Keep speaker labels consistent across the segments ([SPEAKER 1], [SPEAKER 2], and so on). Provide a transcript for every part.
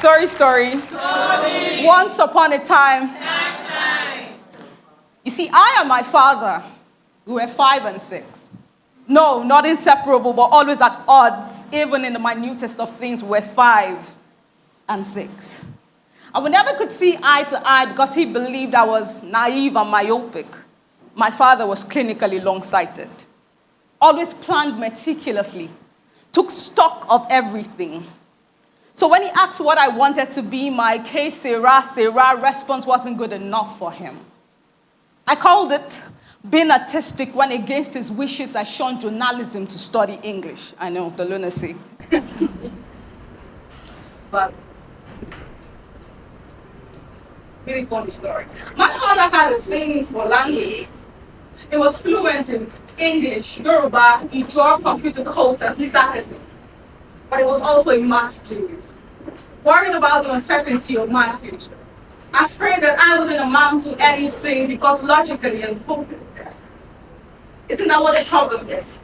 [SPEAKER 1] Story. Once upon a time. You see, I and my father, we were 5 and 6. No, not inseparable, but always at odds. Even in the minutest of things, we were 5 and 6. And we never could see eye to eye because he believed I was naive and myopic. My father was clinically long-sighted. Always planned meticulously. Took stock of everything. So when he asked what I wanted to be, my que sera response wasn't good enough for him. I called it being artistic when against his wishes I shunned journalism to study English. I know, the lunacy. But, really funny story. My father had a thing for languages. He was fluent in English, Yoruba, Ijaw, computer codes, and Saturday. But he was also a math genius, worried about the uncertainty of my future. Afraid that I wouldn't amount to anything because logically and hoping. Isn't that what the problem is?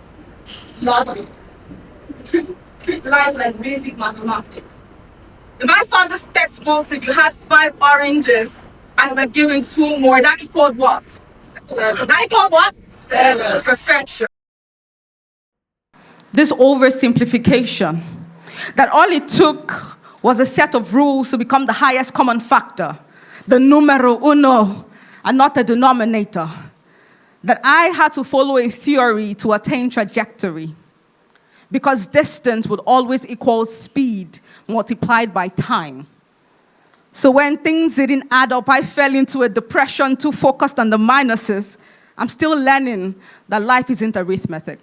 [SPEAKER 1] Logic. Treat life like basic mathematics. In my father's textbooks, if you had 5 oranges and were given 2 more, that equaled what? 7. That equaled what? 7. Perfection. This oversimplification, that all it took was a set of rules to become the highest common factor, the numero uno, and not the denominator. That I had to follow a theory to attain trajectory, because distance would always equal speed multiplied by time. So when things didn't add up, I fell into a depression too focused on the minuses. I'm still learning that life isn't arithmetic.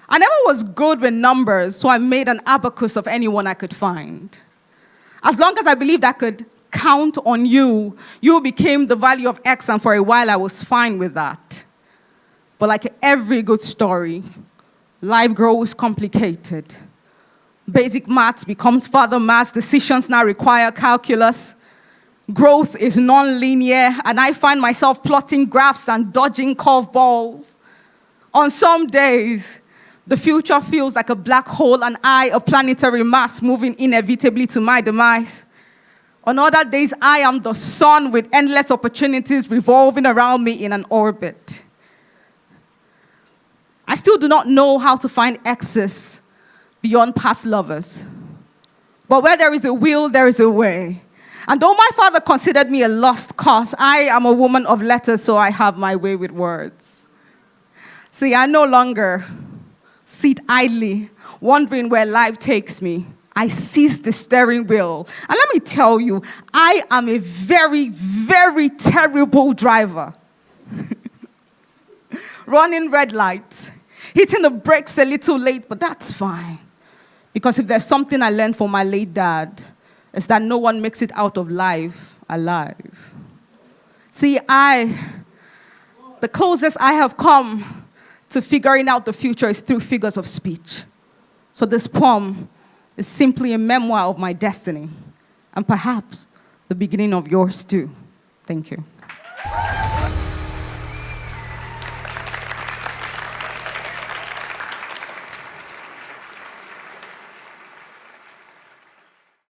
[SPEAKER 1] I never was good with numbers, so I made an abacus of anyone I could find. As long as I believed I could count on you, you became the value of X, and for a while I was fine with that. But like every good story, life grows complicated. Basic maths becomes further maths, decisions now require calculus. Growth is non-linear, and I find myself plotting graphs and dodging curveballs. On some days, the future feels like a black hole and I, a planetary mass moving inevitably to my demise. On other days, I am the sun with endless opportunities revolving around me in an orbit. I still do not know how to find excess beyond past lovers. But where there is a will, there is a way. And though my father considered me a lost cause, I am a woman of letters, so I have my way with words. See, I no longer sit idly, wondering where life takes me. I seize the steering wheel. And let me tell you, I am a very, very terrible driver. Running red lights, hitting the brakes a little late, but that's fine. Because if there's something I learned from my late dad, it's that no one makes it out of life alive. See, the closest I have come to figuring out the future is through figures of speech. So this poem is simply a memoir of my destiny, and perhaps the beginning of yours too. Thank you.